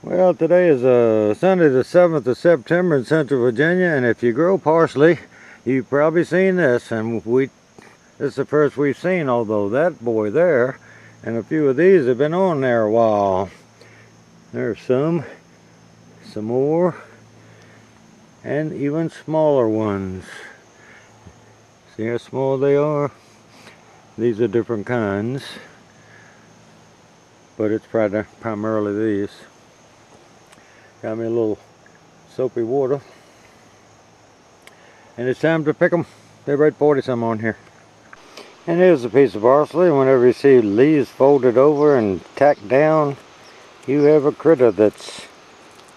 Well, today is Sunday the 7th of September in Central Virginia, and if you grow parsley, you've probably seen this, and this is the first we've seen, although that boy there and a few of these have been on there a while. There's some more, and even smaller ones. See how small they are? These are different kinds, but it's primarily these. Got me a little soapy water, and it's time to pick them. They're about 40 some on here. And here's a piece of parsley, and whenever you see leaves folded over and tacked down, you have a critter that's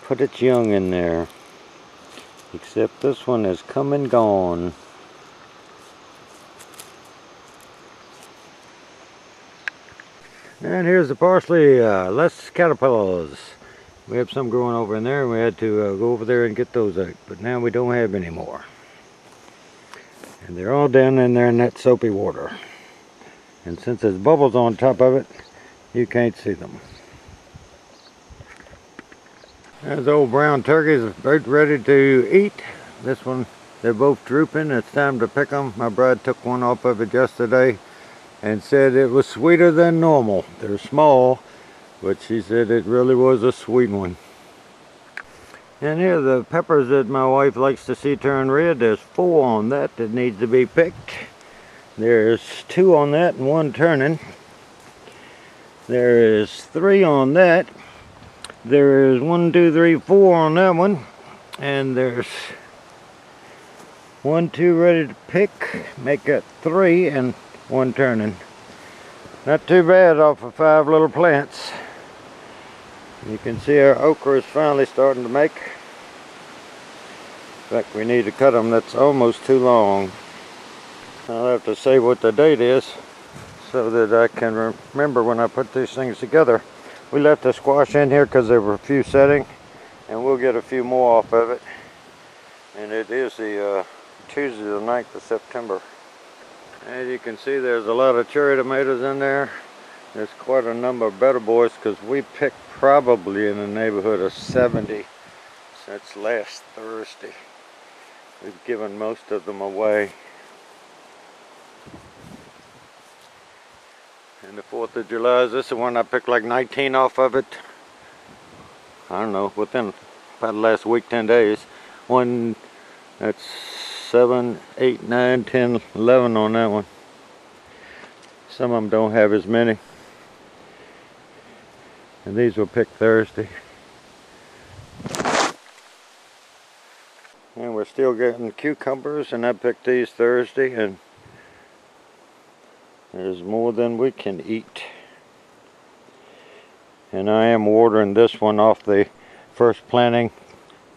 put its young in there. Except this one has come and gone. And here's the parsley, less caterpillars. We have some growing over in there, and we had to go over there and get those out, but now we don't have any more. And they're all down in there in that soapy water. And since there's bubbles on top of it, you can't see them. There's old brown turkeys about ready to eat. This one, they're both drooping. It's time to pick them. My bride took one off of it yesterday and said it was sweeter than normal. They're small, but she said it really was a sweet one. And here are the peppers that my wife likes to see turn red. There's 4 on that needs to be picked. There's 2 on that and 1 turning. There is 3 on that. There is 1, 2, 3, 4 on that one. And there's 1, 2 ready to pick. Make that 3 and 1 turning. Not too bad off of 5 little plants. You can see our okra is finally starting to make. In fact, we need to cut them. That's almost too long. I'll have to say what the date is so that I can remember when I put these things together. We left the squash in here because there were a few setting, and we'll get a few more off of it. And it is the Tuesday the 9th of September. As you can see, there's a lot of cherry tomatoes in there. There's quite a number of better boys because we picked probably in the neighborhood of 70 since last Thursday. We've given most of them away. And the 4th of July, this is the one I picked like 19 off of it. I don't know, within about the last week, 10 days. One, that's 7, 8, 9, 10, 11 on that one. Some of them don't have as many. And these were picked Thursday. And we're still getting cucumbers, and I picked these Thursday, and there's more than we can eat. And I am watering this one off the first planting.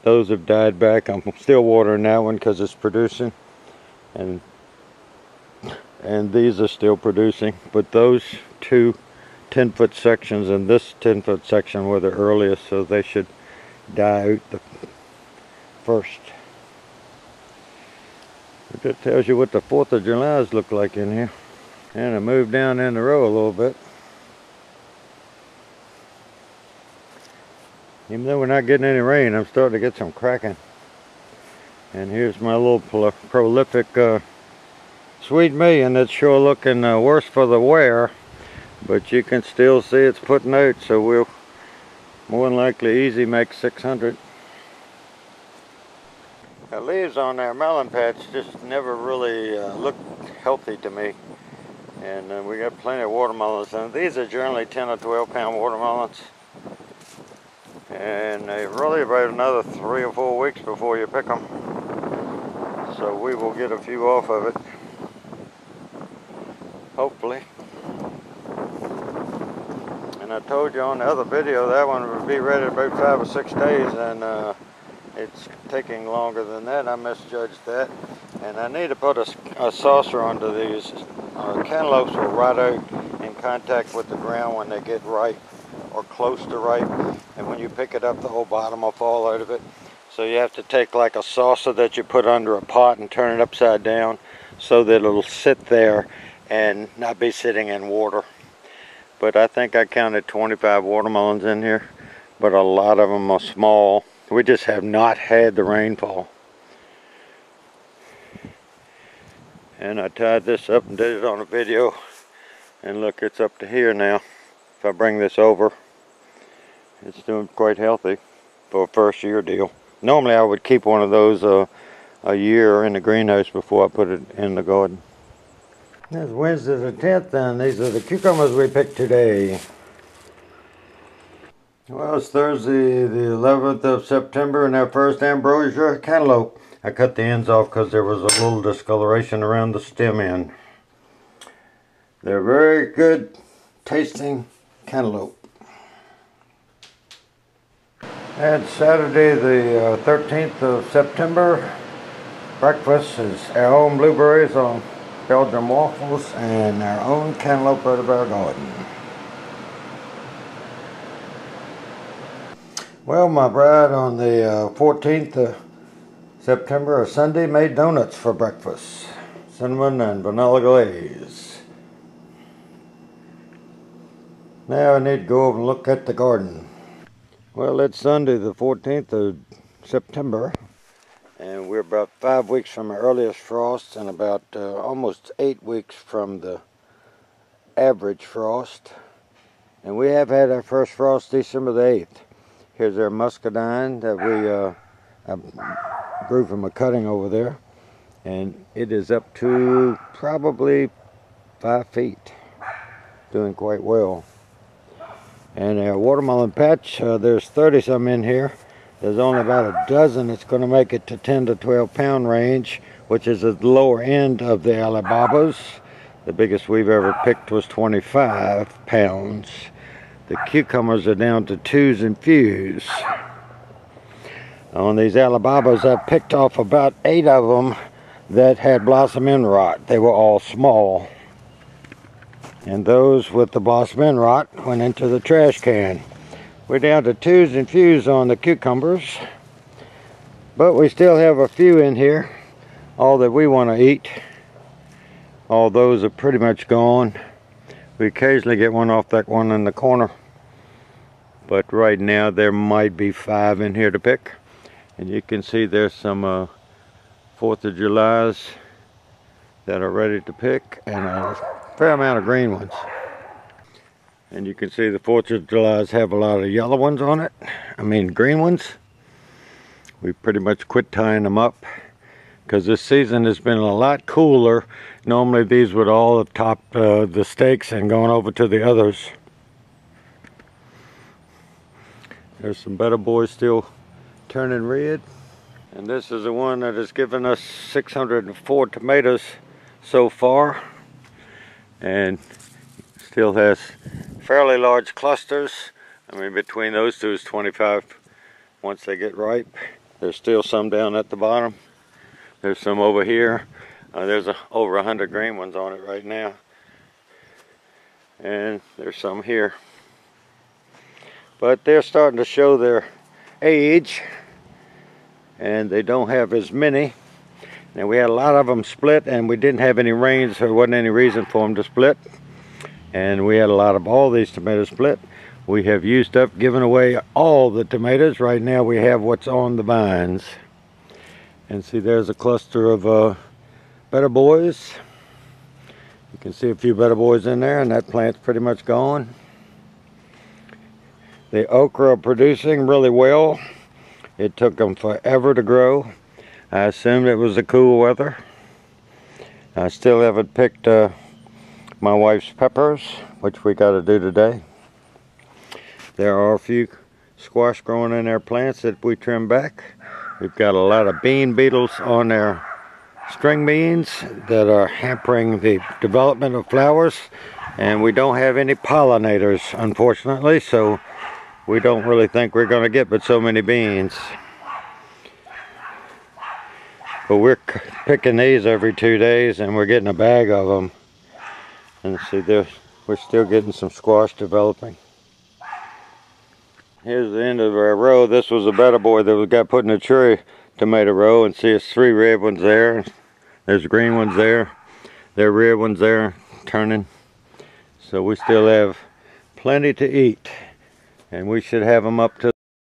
Those have died back. I'm still watering that one because it's producing. And these are still producing. But those 2 10-foot sections and this 10-foot section were the earliest, so they should die out the first. But that tells you what the 4th of July's look like in here. And I moved down in the row a little bit. Even though we're not getting any rain, I'm starting to get some cracking. And here's my little prolific Sweet Million that's sure looking worse for the wear. But you can still see it's putting out, so we'll more than likely easy make 600. The leaves on our melon patch just never really looked healthy to me. And we got plenty of watermelons, and these are generally 10 or 12 pound watermelons. And they really about another 3 or 4 weeks before you pick them. So we will get a few off of it. Hopefully. And I told you on the other video that one would be ready in about 5 or 6 days, and it's taking longer than that. I misjudged that. And I need to put a saucer under these. Cantaloupes will rot out in contact with the ground when they get ripe or close to ripe, and when you pick it up the whole bottom will fall out of it. So you have to take like a saucer that you put under a pot and turn it upside down so that it'll sit there and not be sitting in water. But I think I counted 25 watermelons in here. but a lot of them are small. We just have not had the rainfall. And I tied this up and did it on a video, and look, it's up to here now. If I bring this over, it's doing quite healthy for a first year deal. Normally I would keep one of those a year in the greenhouse before I put it in the garden. It's Wednesday the 10th, and these are the cucumbers we picked today. Well, it's Thursday the 11th of September, and our first ambrosia cantaloupe. I cut the ends off because there was a little discoloration around the stem end. They're very good tasting cantaloupe. And Saturday the 13th of September, breakfast is our own blueberries on Belgian waffles and our own cantaloupe out of our garden. Well, my bride on the 14th of September, a Sunday, made donuts for breakfast. Cinnamon and vanilla glaze. Now I need to go over and look at the garden. Well, it's Sunday the 14th of September, and we're about 5 weeks from our earliest frost and about almost 8 weeks from the average frost. And we have had our first frost December the 8th. Here's our muscadine that we grew from a cutting over there, and it is up to probably 5 feet, doing quite well. And our watermelon patch, there's 30 some in here. There's only about a dozen that's going to make it to 10 to 12 pound range, which is at the lower end of the Alibabas. The biggest we've ever picked was 25 pounds. The cucumbers are down to 2s and fews. On these Alibabas, I picked off about 8 of them that had blossom end rot. They were all small. And those with the blossom end rot went into the trash can. We're down to 2s and fews on the cucumbers, but we still have a few in here, all that we want to eat. All those are pretty much gone. We occasionally get one off that one in the corner, but right now there might be 5 in here to pick. And you can see there's some 4th of Julys that are ready to pick, and a fair amount of green ones. And you can see the 4th of Julys have a lot of yellow ones on it. I mean green ones. We pretty much quit tying them up because this season has been a lot cooler. Normally these would all have topped the stakes and gone over to the others. There's some better boys still turning red. And this is the one that has given us 604 tomatoes so far, and still has fairly large clusters. I mean, between those two is 25 once they get ripe. There's still some down at the bottom. There's some over here. There's over 100 green ones on it right now, and there's some here. But they're starting to show their age, and they don't have as many. Now, we had a lot of them split, and we didn't have any rains, so there wasn't any reason for them to split. And we had a lot of all these tomatoes split. We have used up, given away all the tomatoes. Right now we have what's on the vines. And see, there's a cluster of better boys. You can see a few better boys in there, and that plant's pretty much gone. The okra are producing really well. It took them forever to grow. I assumed it was the cool weather. I still haven't picked my wife's peppers, which we got to do today. There are a few squash growing in our plants that we trim back. We've got a lot of bean beetles on our string beans that are hampering the development of flowers, and we don't have any pollinators, unfortunately, so we don't really think we're going to get but so many beans. But we're picking these every 2 days, and we're getting a bag of them. And see, we're still getting some squash developing. Here's the end of our row. This was a better boy that we got put in a cherry tomato row, and see, it's 3 red ones there. There's green ones there. There are red ones there turning. So we still have plenty to eat, and we should have them up to